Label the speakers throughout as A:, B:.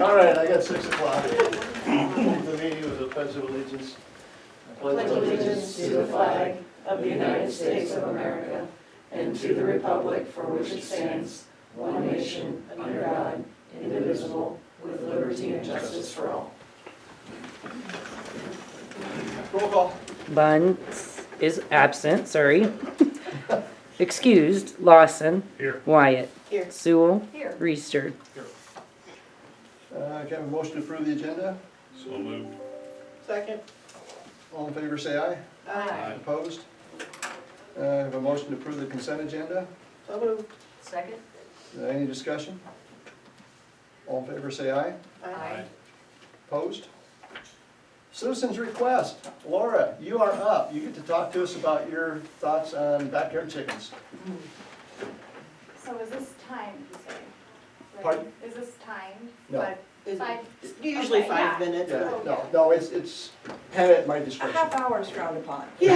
A: All right, I got 6 o'clock. The meeting was a pledge of allegiance.
B: Pledge allegiance to the flag of the United States of America and to the republic for which it stands, one nation, under God, indivisible, with liberty and justice for all.
A: Roll call.
C: Bunce is absent, sorry. Excused, Lawson.
A: Here.
C: Wyatt.
B: Here.
C: Sewell.
B: Here.
C: Reister.
A: Can I have a motion to approve the agenda?
D: So moved.
B: Second.
A: All in favor, say aye.
B: Aye.
A: Opposed? I have a motion to approve the consent agenda.
B: So moved. Second.
A: Any discussion? All in favor, say aye.
B: Aye.
A: Opposed? Citizens' request. Laura, you are up. You get to talk to us about your thoughts on backyard chickens.
E: So is this timed, you say? Like,
A: Pardon?
E: Is this timed?
A: No.
E: Five?
B: Usually
E: Okay,
B: 5
E: yeah.
B: minutes.
A: Yeah, no, it's kind of at my discretion.
F: hours frowned upon.
E: Is it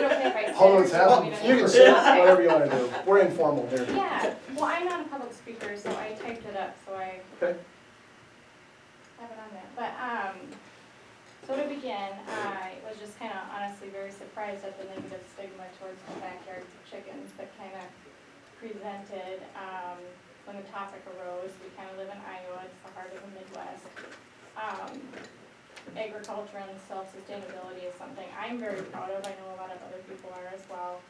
E: okay if I sit?
A: Hold on,
E: or do you want me to-
A: you can sit, whatever you want to do. We're informal here.
E: Yeah, well, I'm not a public speaker, so I typed it up, so I
A: Okay.
E: have it on there. But, so to begin, I was just kind of honestly very surprised at the negative stigma towards the backyard chickens that kind of presented, when the topic arose. We kind of live in Iowa, it's the heart of the Midwest. Agriculture and self-sustainability is something I'm very proud of. I know a lot of other people are as well.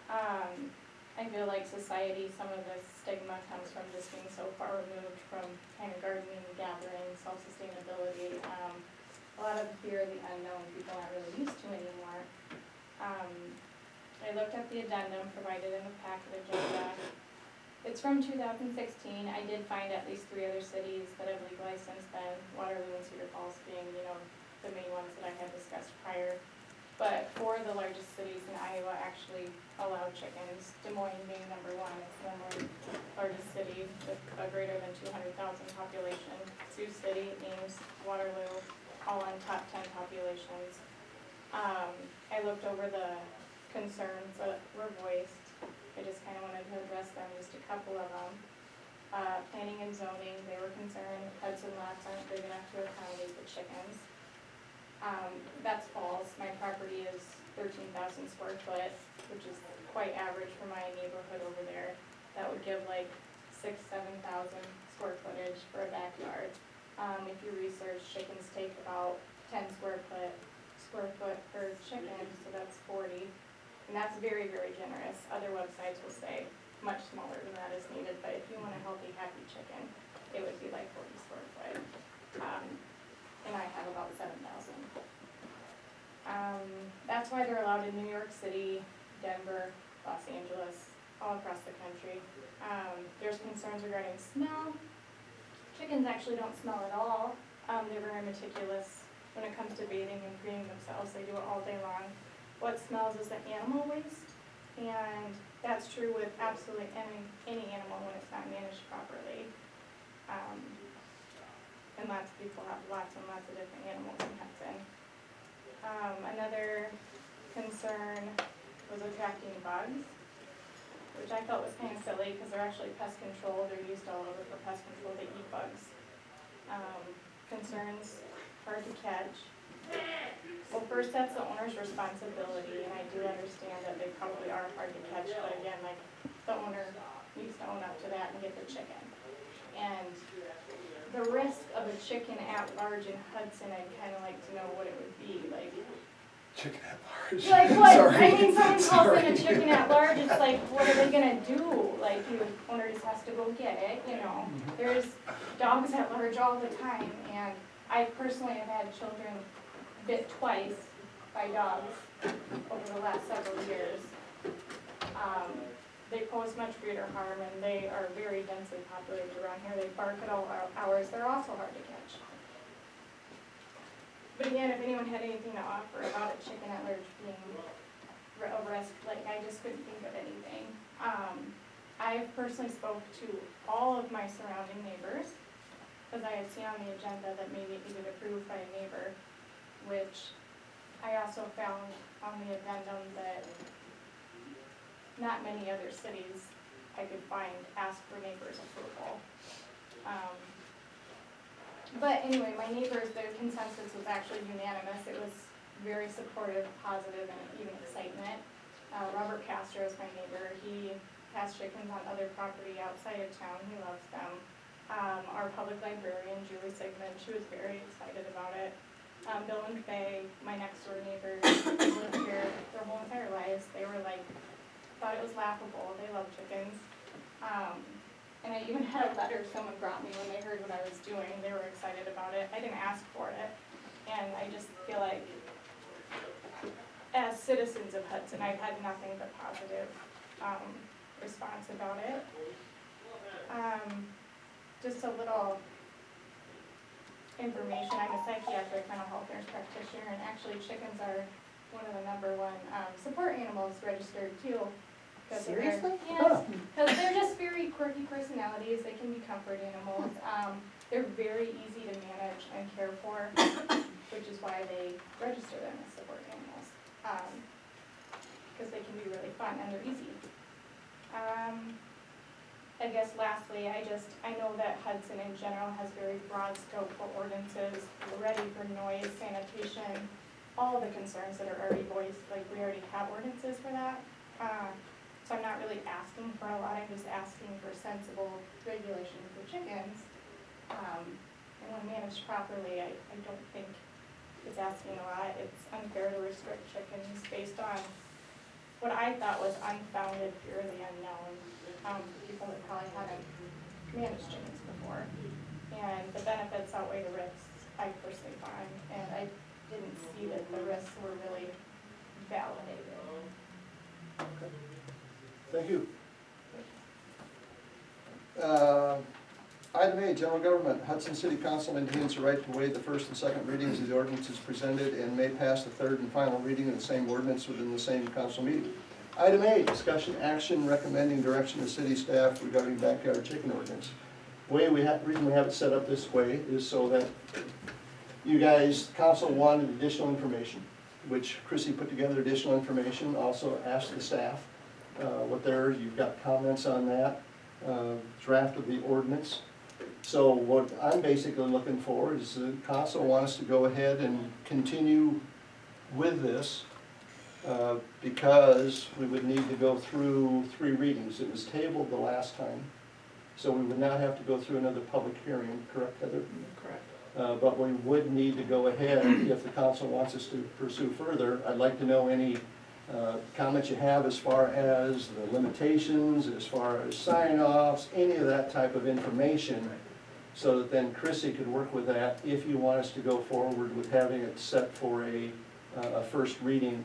E: I feel like society, some of this stigma comes from just being so far removed from kind of gardening, gathering, self-sustainability. A lot of the fear of the unknown people aren't really used to anymore. I looked at the addendum provided in the packet agenda. It's from 2016. I did find at least 3 other cities that have legalized since then, Waterloo and Cedar Falls being, the main ones that I had discussed prior. But 4 of the largest cities in Iowa actually allow chickens, Des Moines being number 1. It's the largest city with a greater than 200,000 population. Sioux City, Ames, Waterloo, all on top 10 populations. I looked over the concerns that were voiced. I just kind of wanted to address them, just a couple of them. Planning and zoning, they were concerned Hudson lots aren't big enough to accommodate the chickens. That's false. My property is 13,000 square foot, which is quite average for my neighborhood over there. That would give like 6,000–7,000 square footage for a backyard. If you research, chickens take about 10 square foot per chicken, so that's 40. And that's very, very generous. Other websites will say much smaller than that is needed, but if you want a healthy, happy chicken, it would be like 40 square foot. And I have about 7,000. That's why they're allowed in New York City, Denver, Los Angeles, all across the country. There's concerns regarding smell. Chickens actually don't smell at all. They're very meticulous when it comes to bathing and cleaning themselves. They do it all day long. What smells is the animal waste, and that's true with absolutely any animal when it's not managed properly. And lots of people have lots and lots of different animals in Hudson. Another concern was attracting bugs, which I felt was kind of silly because they're actually pest control. They're used all over for pest control. They eat bugs. Concerns, hard to catch. Well, first, that's the owner's responsibility, and I do understand that they probably are hard to catch, but again, like, the owner needs to own up to that and get the chicken. And the risk of a chicken at large in Hudson, I'd kind of like to know what it would be, like.
A: Chicken at large.
E: Like what?
A: Sorry.
E: I mean, someone calls in a
A: Sorry.
E: chicken at large, it's like, what are they gonna do? Like, the owner just has to go get it, There's dogs at large all the time, and I personally have had children bit twice by dogs over the last several years. They pose much greater harm, and they are very densely populated around here. They bark at all hours. They're also hard to catch. But again, if anyone had anything to offer about a chicken at large being a risk, like, I just couldn't think of anything. I've personally spoke to all of my surrounding neighbors, because I had seen on the agenda that maybe it needed approved by a neighbor, which I also found on the addendum that not many other cities I could find, ask for neighbors' approval. But anyway, my neighbors, the consensus was actually unanimous. It was very supportive, positive, and even excitement. Robert Castro is my neighbor. He has chickens on other property outside of town. He loves them. Our public librarian, Julie Sigmund, she was very excited about it. Bill and Faye, my next door neighbors, lived here their whole entire lives. They were like, thought it was laughable. They love chickens. And I even had a letter someone brought me when they heard what I was doing. They were excited about it. I didn't ask for it. And I just feel like, as citizens of Hudson, I've had nothing but positive response about it. Just a little information. I'm a psychiatric mental health nurse practitioner, and actually chickens are one of the #1 support animals registered too.
B: Seriously?
E: Yes, because they're just very quirky personalities. They can be comfort animals. They're very easy to manage and care for, which is why they register them as support animals. Because they can be really fun and they're easy. I guess lastly, I know that Hudson in general has very broad scope for ordinances. We're ready for noise, sanitation, all the concerns that are already voiced, like we already have ordinances for that. So I'm not really asking for a lot, I'm just asking for sensible regulation for chickens. And when managed properly, I don't think it's asking a lot. It's unfair to restrict chickens based on what I thought was unfounded fear of the unknown. People that probably haven't managed chickens before. And the benefits outweigh the risks, I personally find. And I didn't see that the risks were really validated.
A: Thank you. Item A, general government. Hudson City Council maintains the right to waive the first and second readings of the ordinances presented and may pass the third and final reading of the same ordinance within the same council meeting. Item A, discussion action recommending direction to city staff regarding backyard chicken ordinance. Reason we have it set up this way is so that you guys, council wanted additional information, which Chrissy put together additional information, also asked the staff you've got comments on that, draft of the ordinance. So what I'm basically looking for is the council wants to go ahead and continue with this because we would need to go through 3 readings. It was tabled the last time, so we would not have to go through another public hearing, correct, Heather?
B: Correct.
A: But we would need to go ahead, if the council wants us to pursue further. I'd like to know any comments you have as far as the limitations, as far as sign-offs, any of that type of information, so that then Chrissy could work with that if you want us to go forward with having it set for a first reading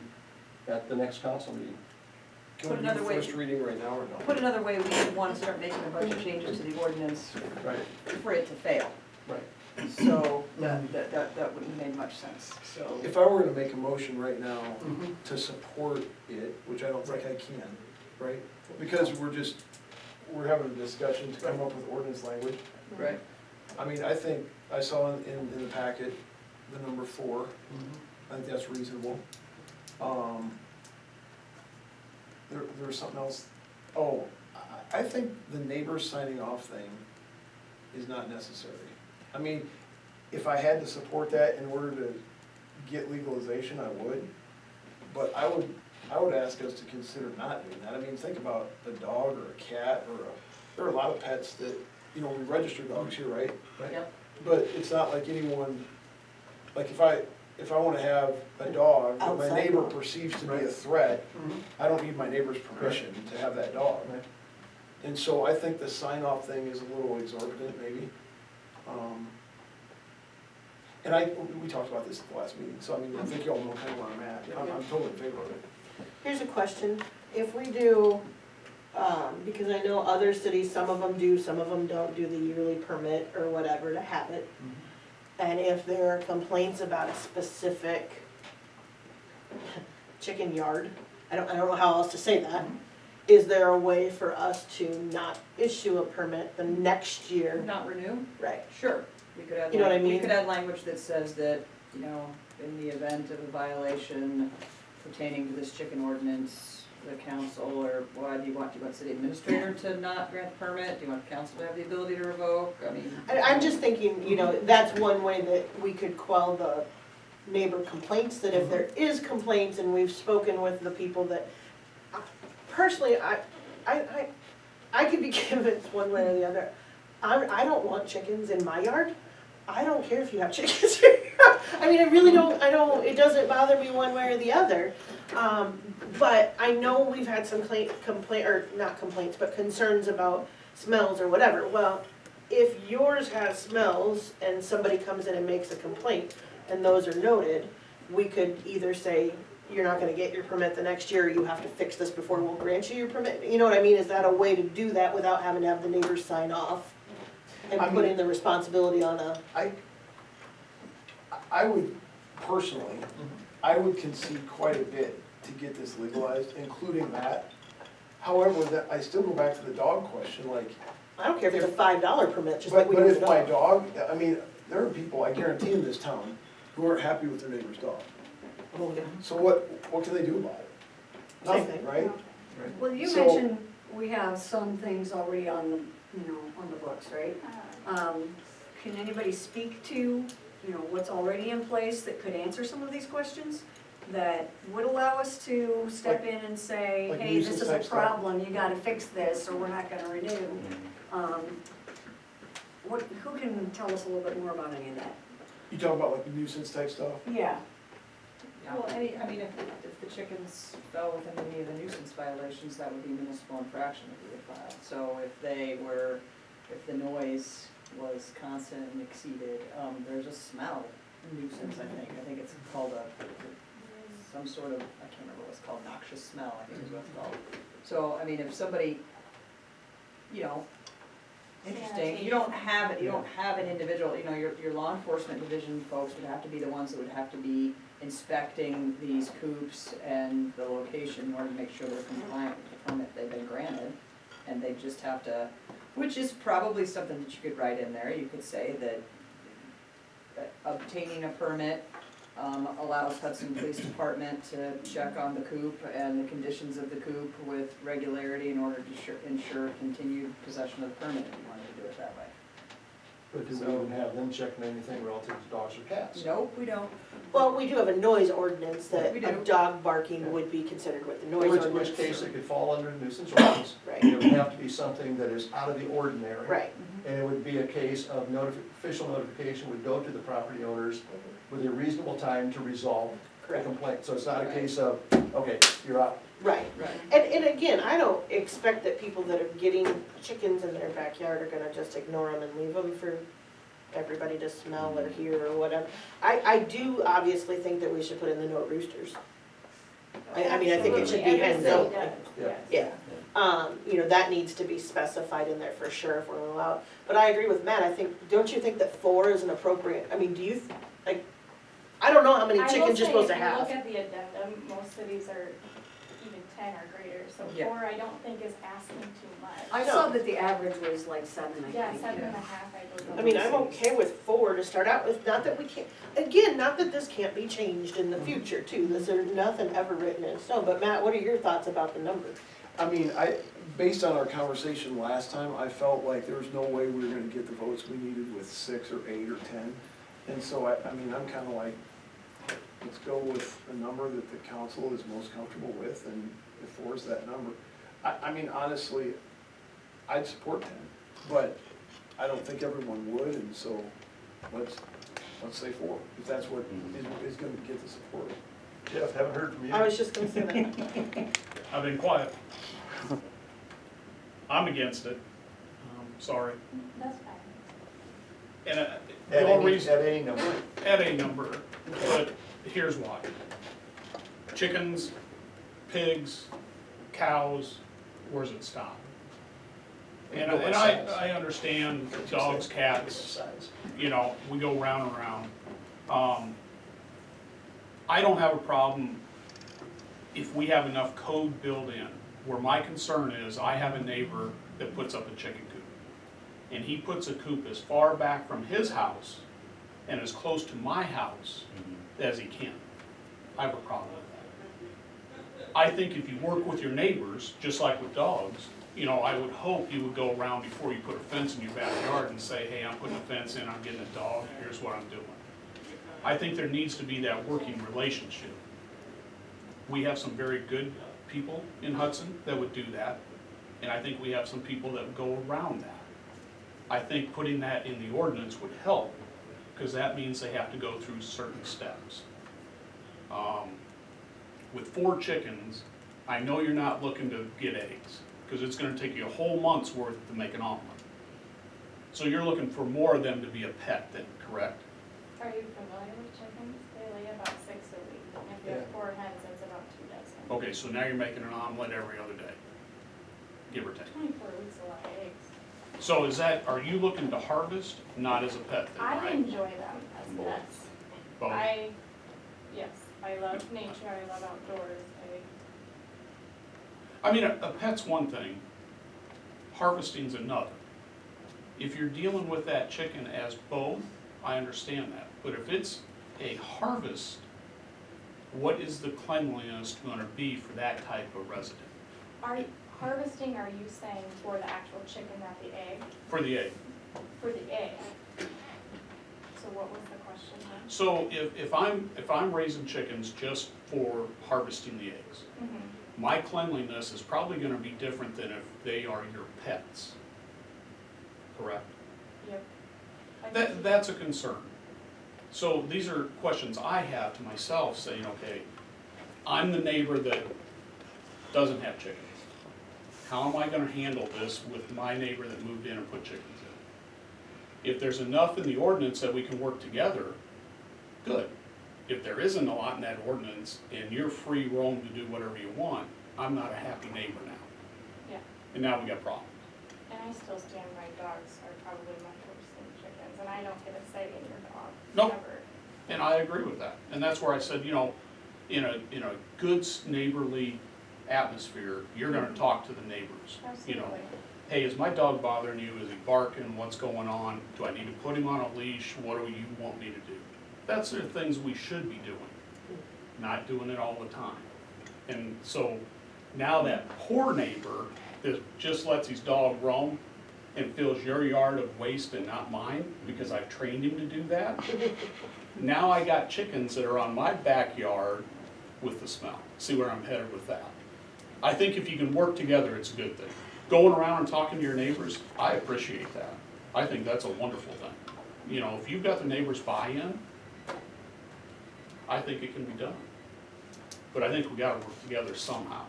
A: at the next council meeting.
D: Can we do the first reading right now or no?
B: Put another way, we would want to start making a bunch of changes to the ordinance
A: Right.
B: for it to fail.
A: Right.
B: So that wouldn't have made much sense, so.
D: If I were to make a motion right now
A: Mhm.
D: to support it, which I don't think I can, right? Because we're having a discussion to come up with ordinance language.
B: Right.
D: I mean, I think, I saw in the packet, the number 4,
A: Mhm.
D: I think that's reasonable. There's something else, I think the neighbors signing off thing is not necessary. I mean, if I had to support that in order to get legalization, I would. But I would ask us to consider not doing that. I mean, think about a dog or a cat there are a lot of pets that, we register dogs here, right?
B: Yep.
D: But it's not like anyone, like if I wanna have a dog that my
B: Outside
D: neighbor
B: dog.
D: perceives to be a threat,
A: Mhm.
D: I don't need my neighbor's permission to have that dog.
A: Right.
D: And so I think the sign-off thing is a little exorbitant, maybe. And we talked about this at the last meeting, so I mean, I think y'all know kind of where I'm at. I'm totally in favor of it.
F: Here's a question, if we do, because I know other cities, some of them do, some of them don't do the yearly permit or whatever to have it. And if there are complaints about a specific chicken yard, I don't know how else to say that. Is there a way for us to not issue a permit the next year?
B: Not renew?
F: Right.
B: Sure. We could add,
F: You know what I
B: we
F: mean?
B: could add language that says that, in the event of a violation pertaining to this chicken ordinance, the council, or why do you want the city administrator to not grant the permit? Do you want the council to have the ability to revoke? I mean.
F: I'm just thinking, you know, that's one way that we could quell the neighbor complaints, that if there is complaints and we've spoken with the people that, personally, I could be convinced one way or the other. I don't want chickens in my yard. I don't care if you have chickens in your yard. I mean, I really don't, it doesn't bother me one way or the other. But I know we've had some not complaints, but concerns about smells or whatever. Well, if yours has smells and somebody comes in and makes a complaint and those are noted, we could either say, you're not gonna get your permit the next year, or you have to fix this before we'll grant you your permit. You know what I mean? Is that a way to do that without having to have the neighbors sign off? And
D: I mean-
F: putting the responsibility on a,
D: I would personally, I would concede quite a bit to get this legalized, including that. However, that, I still go back to the dog question, like,
F: I don't care if it's a $5 permit, just like
D: but
F: we do
D: if
F: with
D: my
F: a
D: dog, I mean, there are people, I guarantee in this town, who aren't happy with their neighbor's dog.
F: Oh, yeah.
D: So what can they do about it?
F: Same
D: Nothing,
F: thing.
D: right?
G: Well, you
D: So-
G: mentioned we have some things already on the, on the books, right? Can anybody speak to, what's already in place that could answer some of these questions? That would allow us to step in and say,
D: like
G: hey, this
D: nuisance
G: is a
D: type stuff.
G: problem, you gotta fix this, or we're not gonna renew. Who can tell us a little bit more about any of that?
D: You talk about like nuisance type stuff?
G: Yeah.
B: Well, if the chickens fell within any of the nuisance violations, that would be municipal infraction that we would file. So if the noise was constant and exceeded, there's a smell nuisance, I think it's called some sort of, I can't remember what it's called, noxious smell, I think is what it's called. So, I mean, if somebody, interesting, you don't have an individual, your law enforcement division folks would have to be the ones that would have to be inspecting these coops and the location in order to make sure they're compliant with the permit they've been granted. And they just have to, which is probably something that you could write in there, you could say that obtaining a permit allows Hudson Police Department to check on the coop and the conditions of the coop with regularity in order to ensure continued possession of the permit, if you wanted to do it that way.
A: But do we even have them checking anything relative to dogs or cats?
B: Nope, we don't.
F: well, we do have a noise ordinance that
B: We do.
F: a dog barking would be considered with the noise
A: In
F: ordinance.
A: which case it could fall under nuisance ordinance.
F: Right.
A: It would have to be something that is out of the ordinary.
F: Right.
A: And it would be a case of official notification would go to the property owners with a reasonable time to resolve the
F: Correct.
A: complaint. So it's not a case of, okay, you're out.
F: Right.
B: Right.
F: And again, I don't expect that people that are getting chickens in their backyard are gonna just ignore them and leave them for everybody to smell or hear or whatever. I do obviously think that we should put in the no roosters. I mean, I think it should be
E: Every
F: hands
E: city
F: on.
E: does,
A: Yeah.
E: yes.
F: Yeah. That needs to be specified in there for sure if we're allowed. But I agree with Matt, don't you think that 4 is an appropriate, I mean, do you, I don't know how many chickens you're supposed to
E: I will say,
F: have.
E: if you look at the addendum, most cities are even 10 or greater, so
B: Yeah.
E: 4 I don't think is asking too much.
G: I saw that the average was like 7, I think.
E: Yeah, 7.5, I believe.
F: I mean, I'm okay with 4 to start out with, not that we can't, again, not that this can't be changed in the future too, there's nothing ever written in stone, but Matt, what are your thoughts about the number?
D: I mean, based on our conversation last time, I felt like there was no way we were gonna get the votes we needed with 6 or 8 or 10. And so I mean, I'm kinda like, let's go with a number that the council is most comfortable with, and if 4 is that number. I mean, honestly, I'd support 10, but I don't think everyone would, and so let's say 4, if that's what is gonna get the support.
A: Jeff, haven't heard from you.
F: I was just gonna say that.
H: I've been quiet. I'm against it. Sorry.
E: That's fine.
H: And
A: At
H: the only
A: any,
H: reason,
A: at any number.
H: at a number, but here's why. Chickens, pigs, cows, where's it stop? And
A: We go by
H: I
A: size.
H: understand dogs, cats,
A: Size.
H: we go round and round. I don't have a problem if we have enough code built in, where my concern is, I have a neighbor that puts up a chicken coop. And he puts a coop as far back from his house and as close to my house as he can. I have a problem with that. I think if you work with your neighbors, just like with dogs, you know, I would hope you would go around before you put a fence in your backyard and say, hey, I'm putting a fence in, I'm getting a dog, here's what I'm doing. I think there needs to be that working relationship. We have some very good people in Hudson that would do that, and I think we have some people that would go around that. I think putting that in the ordinance would help, because that means they have to go through certain steps. With 4 chickens, I know you're not looking to get eggs, because it's gonna take you a whole month's worth to make an omelet. So you're looking for more of them to be a pet then, correct?
E: Are you familiar with chickens? They lay about 6 a week. And if you have 4 hens, it's about 2 dozen.
H: Okay, so now you're making an omelet every other day, give or take.
E: 24 weeks, a lot of eggs.
H: So is that, are you looking to harvest, not as a pet then,
E: I
H: right?
E: enjoy them as pets.
H: Both.
E: Yes, I love nature, I love outdoors.
H: I mean, a pet's one thing, harvesting's another. If you're dealing with that chicken as both, I understand that. But if it's a harvest, what is the cleanliness gonna be for that type of resident?
E: Harvesting, are you saying for the actual chicken, not the egg?
H: For the egg.
E: For the egg. So what was the question then?
H: So if I'm raising chickens just for harvesting the eggs, my cleanliness is probably gonna be different than if they are your pets. Correct?
E: Yep.
H: That's a concern. So these are questions I have to myself saying, okay, I'm the neighbor that doesn't have chickens. How am I gonna handle this with my neighbor that moved in and put chickens in? If there's enough in the ordinance that we can work together, good. If there isn't a lot in that ordinance and you're free roam to do whatever you want, I'm not a happy neighbor now.
E: Yeah.
H: And now we got problems.
E: And I still stand by dogs are probably much worse than chickens, and I don't get a say in your dog.
H: Nope.
E: Ever.
H: And I agree with that. And that's where I said, you know, in a good neighborly atmosphere, you're gonna talk to the neighbors. You know,
E: Absolutely.
H: hey, is my dog bothering you? Is he barking? What's going on? Do I need to put him on a leash? What do you want me to do? That's the things we should be doing, not doing it all the time. And so now that poor neighbor that just lets his dog roam and fills your yard of waste and not mine because I've trained him to do that, now I got chickens that are on my backyard with the smell. See where I'm headed with that? I think if you can work together, it's a good thing. Going around and talking to your neighbors, I appreciate that. I think that's a wonderful thing. You know, if you've got the neighbors' buy-in, I think it can be done. But I think we gotta work together somehow.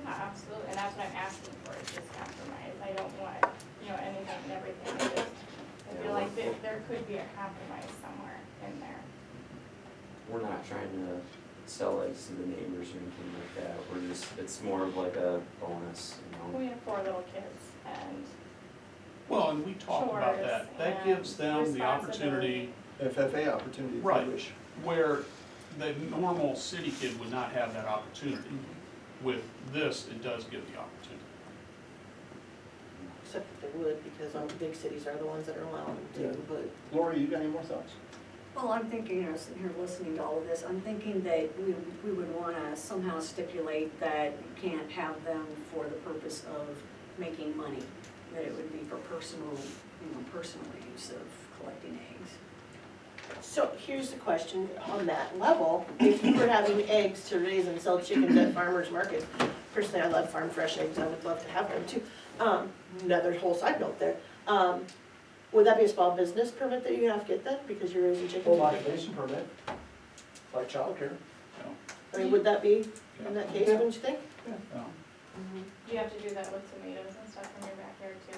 E: Yeah, absolutely, and that's what I'm asking for, is just compromise. I don't want, anything and everything. I feel like there could be a compromise somewhere in there.
I: We're not trying to sell eggs to the neighbors or anything like that, we're just, it's more of like a bonus, you know?
E: We have 4 little kids, and
H: Well, and we talked about
E: Chores
H: that. That
E: and
H: gives them the opportunity
A: FFA opportunity if
H: Right.
A: you wish.
H: where the normal city kid would not have that opportunity. With this, it does give the opportunity.
F: Except that they would, because the big cities are the ones that are allowing them to, but.
A: Lori, you got any more thoughts?
G: Well, I'm thinking, sitting here listening to all of this, I'm thinking that we would wanna somehow stipulate that you can't have them for the purpose of making money. That it would be for personal use of collecting eggs.
F: So here's the question, on that level, if you were having eggs to raise and sell chickens at farmers market, personally, I love farm fresh eggs, I would love to have them too. Another whole side note there, would that be a small business permit that you have to get then, because you're raising chickens?
D: Full occupation permit, like childcare.
F: I mean, would that be in that case, wouldn't you think?
E: do you have to do that with tomatoes and stuff in your backyard too?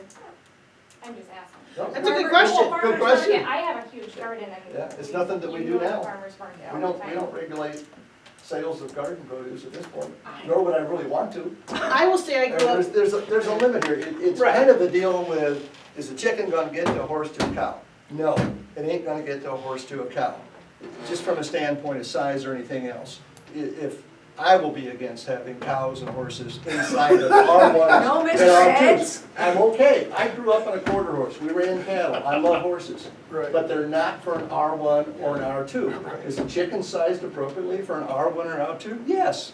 E: I'm just asking.
F: That's a good question.
A: Good question.
E: Yeah, I have a huge garden and.
A: Yeah, it's nothing that we
E: you
A: do
E: go to
A: now.
E: farmer's market all
A: We
E: the
A: don't,
E: time.
A: we don't regulate sales of garden produce at this point, nor would I really want to.
F: I will say I grew up,
A: There's a limit here. It's
F: Right.
A: kind of the deal with, is a chicken gonna get to a horse to a cow? No, it ain't gonna get to a horse to a cow, just from a standpoint of size or anything else. If, I will be against having cows and horses inside of R1s
G: No,
A: and
G: Mr.
A: R2s.
G: Eds.
A: I'm okay. I grew up on a quarter horse. We ran cattle. I love horses.
D: Right.
A: But they're not for an R1 or an R2. Is the chicken sized appropriately for an R1 or R2? Yes.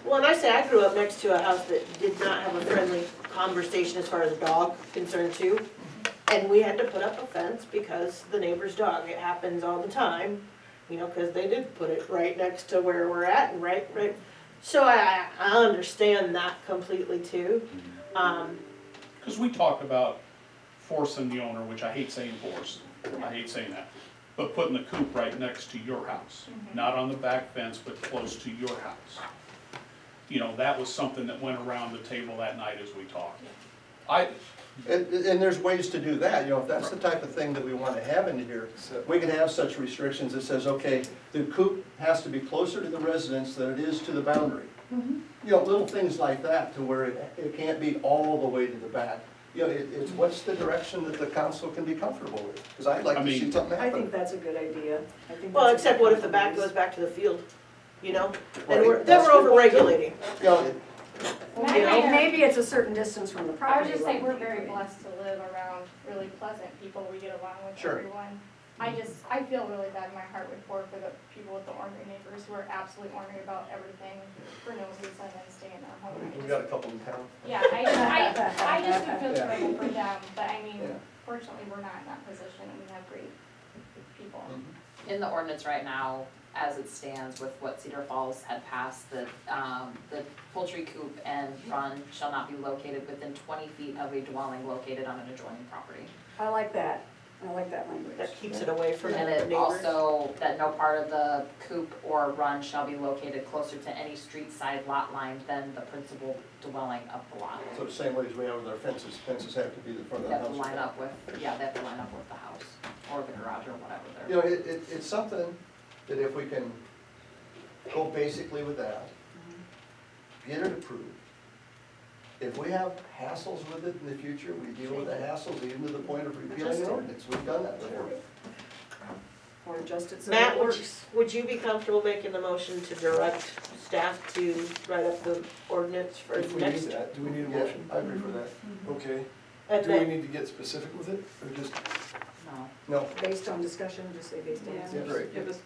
F: Well, and I say I grew up next to a house that did not have a friendly conversation as far as a dog concerned too. And we had to put up a fence because the neighbor's dog, it happens all the time, you know, cause they did put it right next to where we're at and right. So I understand that completely too.
H: Because we talked about forcing the owner, which I hate saying force, I hate saying that, but putting the coop right next to your house, not on the back fence, but close to your house. You know, that was something that went around the table that night as we talked.
A: And there's ways to do that, you know, if that's the type of thing that we wanna have in here, we can have such restrictions that says, okay, the coop has to be closer to the residence than it is to the boundary. You know, little things like that, to where it can't be all the way to the back. You know, it's what's the direction that the council can be comfortable with, because I'd like to see something
G: I think
A: happen.
G: that's a good idea. I think
F: Well,
G: that's a
F: except
G: good
F: what if the back
G: compromise.
F: goes back to the field, you know?
A: Right,
F: Then we're
A: that's
F: over
A: good.
F: regulating.
A: You know,
E: My
G: You know,
E: mayor-
G: maybe it's a certain distance from the
E: I
G: property
E: would just
G: line.
E: say we're very blessed to live around really pleasant people. We get along with
A: Sure.
E: everyone. I feel really bad. My heart would pour for the people with the ornery neighbors who are absolutely ornery about everything for no reason and stay in their home.
A: we got a couple in town.
E: Yeah, I just would feel
A: Yeah.
E: terrible for them, but I mean,
A: Yeah.
E: fortunately, we're not in that position and we have great people.
J: In the ordinance right now, as it stands with what Cedar Falls had passed, the poultry coop and run shall not be located within 20 feet of a dwelling located on an adjoining property.
G: I like that. I like that language.
F: That keeps it away from the
J: And it
F: neighbors.
J: also, that no part of the coop or run shall be located closer to any street side lot line than the principal dwelling of the lot.
A: So the same way as we have with our fences, fences have to be the front of
J: They
A: the
J: have to
A: house.
J: line up with, yeah, they have to line up with the house or the garage or whatever
A: You
J: they're.
A: know, it's something that if we can go basically with that, get it approved. If we have hassles with it in the future, we deal with the hassles even to the point of repealing an ordinance. We've done that before.
G: Or just it so
F: Matt,
G: it
F: would
G: works.
F: you be comfortable making the motion to direct staff to write up the ordinance for
D: If we need
F: next?
D: that, do we need a
A: Yeah,
D: motion?
A: I agree for that.
D: Okay,
F: And
D: do we
F: then,
D: need to get specific with it, or just,
J: No.
A: No,
G: Based on discussion, just say based on
B: Yeah,
G: discussion.
A: great.
B: give us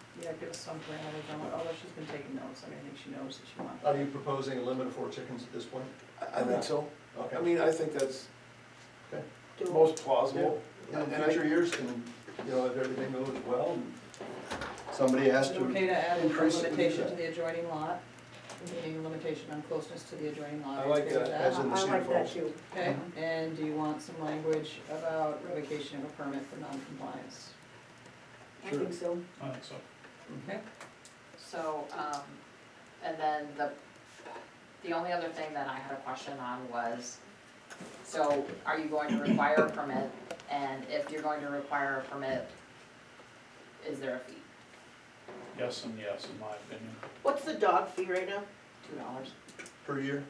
B: some parameters on it, although she's been taking notes, I mean, I think she knows that she wants.
A: are you proposing a limit of 4 chickens at this point?
D: I think so.
A: Okay.
D: I mean, I think that's
F: do-
D: most plausible.
A: In
D: And I-
A: future years, and, you know, if everything goes well, and somebody has
B: Is it
A: to
B: okay to add a
A: increase it, we do
B: limitation
A: that.
B: to the adjoining lot? Meaning a limitation on closeness to the adjoining lot?
D: I
B: Are you
D: like
B: okay with
D: that.
A: As in the
G: I
A: Cedar
G: like that
A: Falls.
G: too.
B: Okay, and do you want some language about revocation of a permit for non-compliance?
G: I
D: Sure.
G: think so.
H: I think so.
B: Okay.
J: So, and then the only other thing that I had a question on was, so are you going to require a permit? And if you're going to require a permit, is there a fee?
H: Yes and yes, in my opinion.
F: What's the dog fee right now?
J: $2?
A: per year.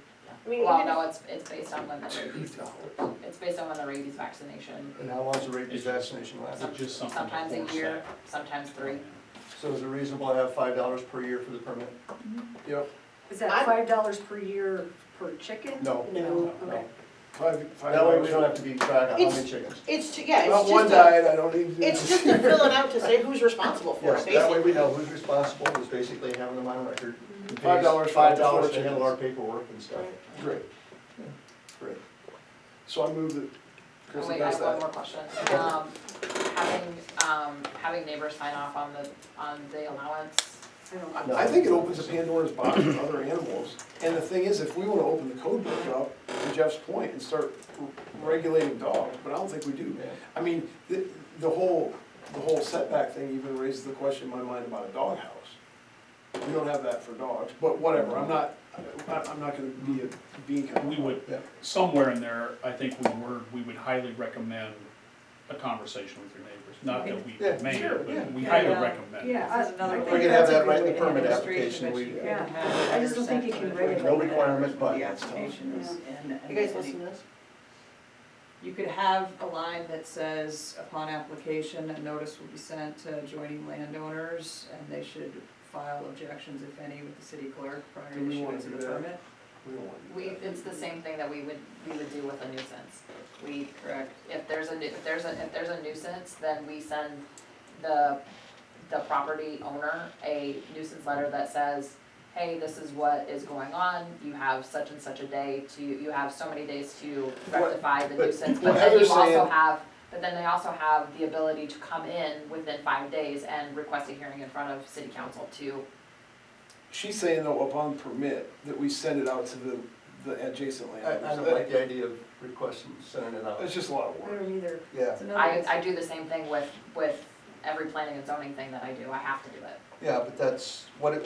F: I mean,
J: Well,
F: even
J: no,
F: if-
J: it's based on when the rabies, it's based on when the rabies vaccination.
A: And how long's the rabies vaccination last?
H: It's just something to
J: Sometimes a
H: force
J: year,
H: that.
J: sometimes 3.
A: So is it reasonable to have $5 per year for the permit?
D: Yep,
G: Is that
F: I-
G: $5 per year per chicken?
A: No.
F: No.
G: Okay.
D: five.
A: That way we don't have to keep track of how many
F: It's-
A: chickens.
F: It's, yeah,
D: Not
F: it's
D: one
F: just a,
D: diet, I don't need to.
F: it's just a filling out to say who's responsible for
A: Yes,
F: it,
A: that way
F: basically.
A: we know who's responsible, is basically having them on record.
D: $5
A: $5
D: for
A: to handle
D: chickens.
A: our paperwork and stuff.
D: Great. Great. So I move that
J: Oh,
D: Chris
J: wait, I
D: does
J: have one
D: that.
J: more question. Having neighbors sign off on the allowance,
G: I don't.
D: I think it opens a Pandora's box with other animals. And the thing is, if we wanna open the code book up, to Jeff's point, and start regulating dogs, but I don't think we do.
A: Yeah.
D: I mean, the whole setback thing even raises the question in my mind about a doghouse. We don't have that for dogs, but whatever, I'm not gonna be a bean counter.
H: We would,
A: Yeah.
H: somewhere in there, I think we would highly recommend a conversation with your neighbors. Not that we
A: Yeah,
H: may,
A: sure,
H: but
A: yeah.
H: we highly
B: Yeah.
H: recommend.
G: Yeah,
B: This is another
G: I
B: way.
G: think
A: We can
G: that's
A: have
G: a
A: that
G: good
A: right in
G: way
A: the
G: to
A: permit
G: handle it.
A: application, we,
G: Yeah. I just don't think you can regulate
A: No
G: that.
A: requirement, but-
B: The application is, and.
F: You guys listen to this?
B: You could have a line that says, upon application, a notice will be sent to adjoining landowners, and they should file objections, if any, with the city clerk prior
D: Do
B: to
D: we wanna
B: issuance of
D: do
B: the
D: that?
B: permit.
D: We don't want to do that.
J: it's the same thing that we would do with a nuisance.
B: Correct.
J: If there's a nuisance, then we send the property owner a nuisance letter that says, hey, this is what is going on, you have such and such a day to, you have so many days to rectify the
A: but
J: nuisance,
D: what
J: but then you
D: Heather's
J: also
D: saying-
J: have, but then they also have the ability to come in within 5 days and request a hearing in front of city council to,
D: She's saying though, upon permit, that we send it out to the adjacent
A: I
D: landowners.
A: don't like the idea of requesting, sending it out.
D: It's just a lot of
G: I
D: work.
G: don't either.
A: Yeah,
G: It's another-
J: I do the same thing with every planning and zoning thing that I do, I have to do it.
A: yeah, but that's, what if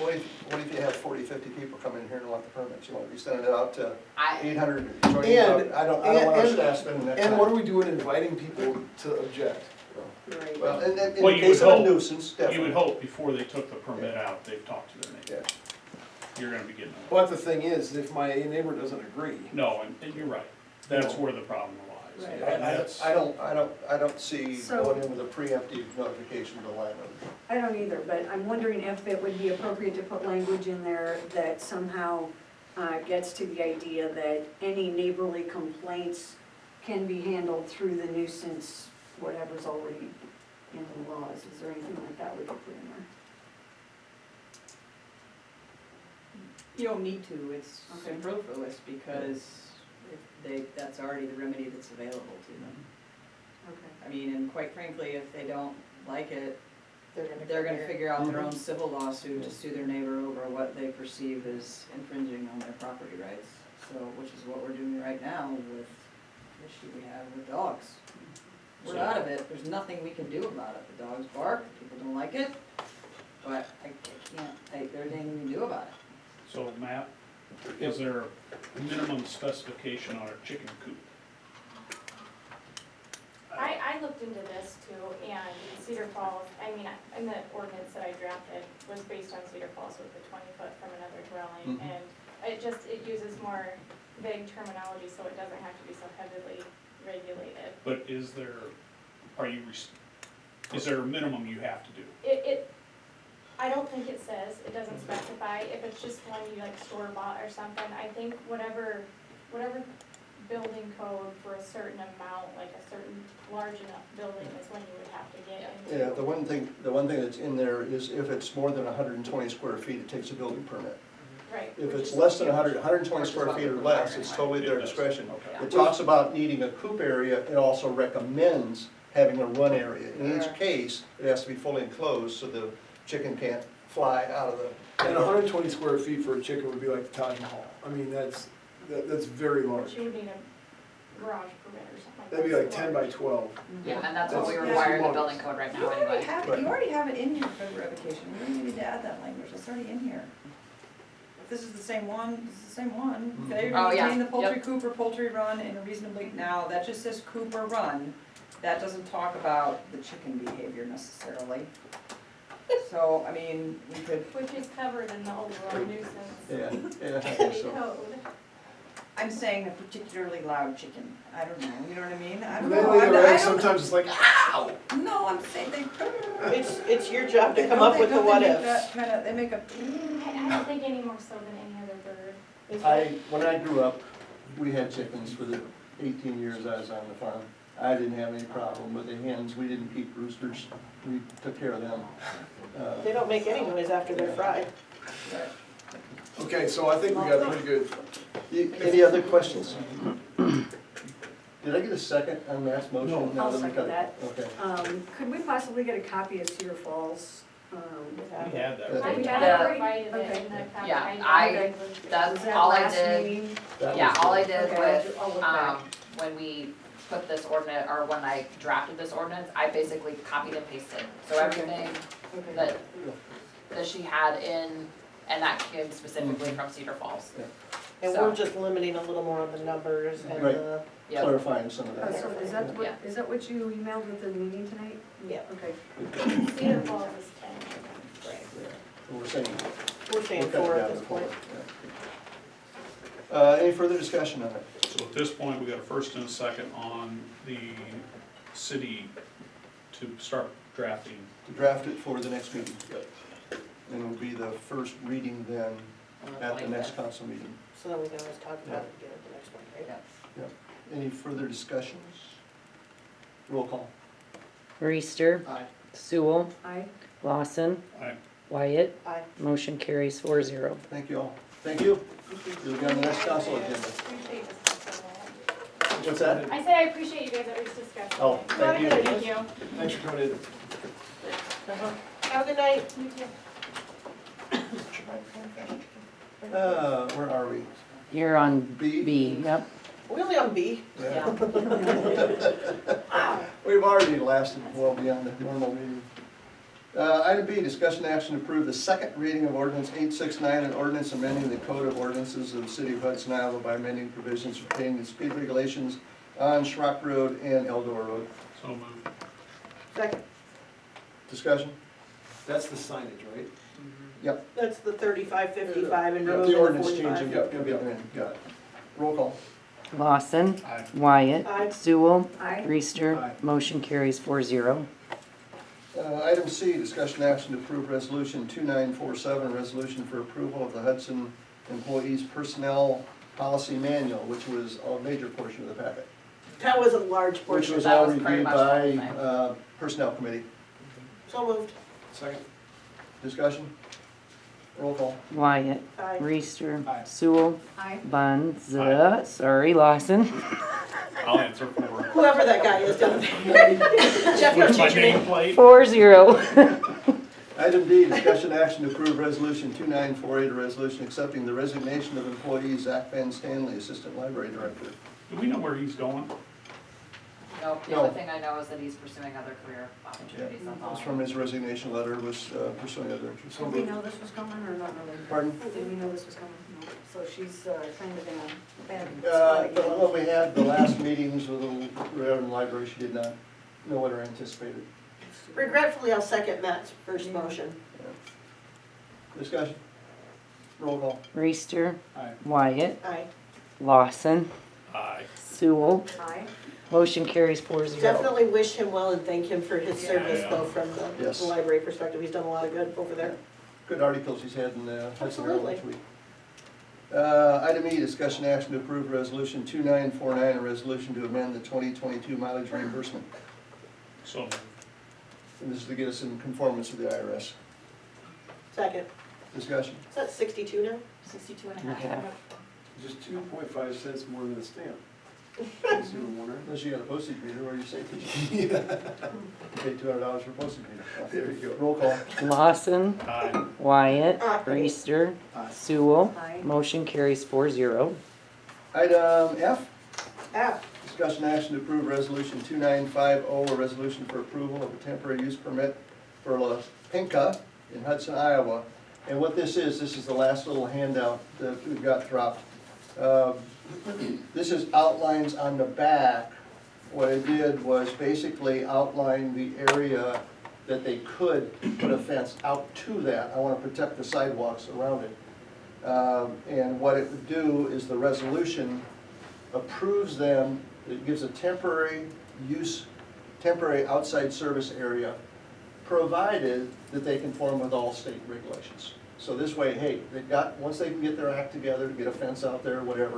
A: you have 40, 50 people come in here and want the permits? You want to be sending it out to
J: I,
A: 800?
D: And-
A: I don't want our
D: and-
A: staff spending that time.
D: And what are we doing inviting people to object?
G: Right.
A: Well, in
H: Well,
A: the
H: you
A: case
H: would
A: of a
H: hope-
A: nuisance,
H: You
A: definitely.
H: would hope before they took the permit out, they've talked to their neighbor.
A: Yeah.
H: You're gonna be getting,
D: But the thing is, if my neighbor doesn't agree,
H: no, and you're right, that's where the problem lies.
G: Right.
H: And that's-
A: I don't see
G: So-
A: going in with a preemptive notification to the landowner.
G: I don't either, but I'm wondering if it would be appropriate to put language in there that somehow gets to the idea that any neighborly complaints can be handled through the nuisance, whatever's already in the laws. Is there anything like that we could put in there?
B: You don't need to, it's
G: Okay.
B: superfluous because if they, that's already the remedy that's available to them.
G: Okay.
B: I mean, and quite frankly, if they don't like it,
F: They're
B: they're
F: come
B: gonna
F: here.
B: figure out their
A: Mhm.
B: own civil lawsuit to sue their neighbor over what they perceive as infringing on their property rights. So, which is what we're doing right now with the issue we have with dogs. We're
H: So-
B: out of it, there's nothing we can do about it. The dogs bark, people don't like it, but I can't, there's anything we can do about it.
H: So Matt, is there a minimum specification on a chicken coop?
E: I looked into this too, and Cedar Falls, I mean, in the ordinance that I drafted was based on Cedar Falls with the 20 foot from another dwelling,
A: Mhm.
E: and it uses more vague terminology, so it doesn't have to be so heavily regulated.
H: But is there a minimum you have to do?
E: I don't think it says, it doesn't specify, if it's just one you like store bought or something, I think whatever building code for a certain amount, like a certain large enough building is when you would have to get into.
A: Yeah, the one thing that's in there is if it's more than 120 square feet, it takes a building permit.
E: Right.
A: If
E: which
A: it's
E: is
A: less than
E: huge.
A: 120 square feet or less, it's totally their
H: It does.
A: discretion.
H: Okay.
A: It talks about needing a coop area, it also recommends having a run area. In each case, it has to be fully enclosed so the chicken can't fly out of the.
D: and 120 square feet for a chicken would be like the Taj Mahal. I mean, that's very
E: But
D: large.
E: you would need a garage permit or something like that.
D: That'd be like 10 by 12.
J: yeah, and that's what we
D: That's-
J: require in the
D: that's
J: building code right
B: You
J: now
B: already
J: anyway.
B: have,
A: Right.
B: you already have it in here for the revocation, you don't even need to add that language, it's already in here. If this is the same one, this is the same one. Failure
J: Oh,
B: to
J: yeah,
B: maintain the poultry
J: yep.
B: coop or poultry run in a reasonably, now, that just says coop or run. That doesn't talk about the chicken behavior necessarily. So, I mean, we could,
E: Which is covered in the overall nuisance
A: Yeah, I think
E: city
A: so.
E: code.
B: I'm saying a particularly loud chicken, I don't know, you know what I mean? I don't
D: Lately,
B: know. I
D: right,
B: don't-
D: sometimes it's like, ow!
B: No, I'm saying they.
F: It's your job to come
B: Don't
F: up with the
B: don't
F: what
B: they make
F: ifs.
B: that kinda, they make a.
E: I don't think any more so than any other bird.
A: When I grew up, we had chickens for the 18 years I was on the farm. I didn't have any problem with the hens, we didn't keep roosters, we took care of them.
F: They don't make any noise after they're fried.
D: Okay, so I think we got pretty good.
A: Any other questions? Did I get a second on Matt's motion?
H: No.
A: Now
G: I'll
A: that we
G: second
A: got-
G: that.
A: Okay.
G: Could we possibly get a copy of Cedar Falls?
H: We had that.
A: Yeah.
E: I
J: Yeah.
E: provided it
G: Okay.
E: in the packet.
J: Yeah,
G: Okay.
J: That's
G: Was that
J: all I
G: last
J: did.
G: meeting?
A: That
J: Yeah,
A: was
J: all I
A: good.
J: did
G: Okay,
J: with,
G: I'll look back.
J: when we put this ordinance, or when I drafted this ordinance, I basically copied and pasted. So everything
G: Okay.
J: that she had in, and that came specifically from Cedar Falls.
F: And
J: So-
F: we're just limiting a little more of the numbers and
A: Right.
F: the,
J: Yep.
A: Clarifying some of
G: Oh,
A: that.
G: so is that what you emailed with the meeting tonight?
F: yeah,
G: Okay.
E: Cedar Falls is 10.
A: We're saying.
F: we're saying
A: we're cutting
F: 4
A: down
F: at
A: to
F: this
A: 4.
F: point.
A: Yeah. Any further discussion on it?
H: So at this point, we got a first and a second on the city to start drafting.
A: To draft it for the next meeting. And it will be the first reading then at the next council meeting.
F: So then we can always talk about it again at the next one, right?
A: Any further discussions? Roll call.
C: Reister,
A: Aye.
C: Sewell,
G: Aye.
C: Lawson,
H: Aye.
C: Wyatt.
F: Aye.
C: Motion carries 4-0.
A: Thank you all. Thank you. You'll be on the next council agenda.
E: Appreciate discussing it.
A: What's that?
E: I said I appreciate you guys at least discussing it.
A: Oh, thank you.
E: Thank you.
D: Thanks for coming in.
F: Have a good night.
E: You too.
A: Where are we?
C: You're on
A: B?
C: B, yep.
F: We only on B.
J: Yeah.
A: We've already lasted well beyond the normal meeting. Item B, discussion action to approve the second reading of ordinance 869, an ordinance amending the code of ordinances of the city of Hudson, Iowa by amending provisions pertaining to speed regulations on Schrock Road and Eldor Road.
H: So moved.
F: Second,
A: Discussion?
D: That's the signage, right?
F: that's the 35-55 and
A: The
F: removing the
A: ordinance
F: 45.
A: changing, yep, got it. Roll call.
C: Lawson.
H: Aye.
C: Wyatt.
F: Aye.
C: Sewell.
G: Aye.
C: Reister.
D: Aye.
C: Motion carries 4-0.
A: Item C, discussion action to approve resolution 2947, a resolution for approval of the Hudson Employees Personnel Policy Manual, which was a major portion of the packet.
F: That was a large
A: Which
F: portion.
A: was
J: That
A: all
J: was pretty
A: reviewed
J: much the whole
A: by
J: thing.
A: Personnel Committee.
F: So moved.
D: Second?
A: Discussion? Roll call.
C: Wyatt.
F: Aye.
C: Reister.
D: Aye.
C: Sewell.
G: Aye.
C: Bunza. Sorry, Lawson.
H: I'll answer for her.
F: Whoever that guy is down there. Jeff,
H: What's my
F: change your name.
H: nameplate?
C: 4-0.
A: Item D, discussion action to approve resolution 2948, a resolution accepting the resignation of employee Zach Van Stanley, Assistant Library Director.
H: Do we know where he's going?
J: Nope, the
A: No.
J: only thing I know is that he's pursuing other career opportunities, that's all.
A: This from his resignation letter was pursuing other interests.
G: Did we know this was coming or not really?
A: Pardon?
G: Did we know this was coming? No. So she's kind of in a bad spot
A: When
G: again.
A: we had the last meetings with the library, she did not know what her anticipated.
F: Regretfully, I'll second Matt's first motion.
A: Discussion? Roll call.
C: Reister.
D: Aye.
C: Wyatt.
F: Aye.
C: Lawson.
H: Aye.
C: Sewell.
G: Aye.
C: Motion carries 4-0.
F: Definitely wish him well and thank him for his service
H: Yeah.
F: though from
A: Yes.
F: the library perspective. He's done a lot of good over there.
A: Good articles he's had in the Hudson Herald
F: Absolutely.
A: this week. Item E, discussion action to approve resolution 2949, a resolution to amend the 2022 mileage reimbursement.
H: So moved.
A: And this is to get us in conformance with the IRS.
F: Second.
A: Discussion?
F: Is that 62 now?
J: 62 and a
C: Yeah.
J: half.
D: Just 2.5 cents more than a stamp. In case you were wondering.
A: Unless you got a postage meter, where you say,
D: Yeah.
A: you pay $200 for postage meter.
D: There you go.
A: Roll call.
C: Lawson.
H: Aye.
C: Wyatt.
F: Aye.
C: Reister.
D: Aye.
C: Sewell.
G: Aye.
C: Motion carries 4-0.
A: Item F,
F: F.
A: discussion action to approve resolution 2950, a resolution for approval of a temporary use permit for La Pinka in Hudson, Iowa. And what this is the last little handout that we've got dropped. This is outlines on the back. What I did was basically outline the area that they could put a fence out to that. I want to protect the sidewalks around it. And what it would do is the resolution approves them, it gives a temporary use, temporary outside service area, provided that they conform with all state regulations. So this way, hey, they've got, once they can get their act together to get a fence out there, whatever,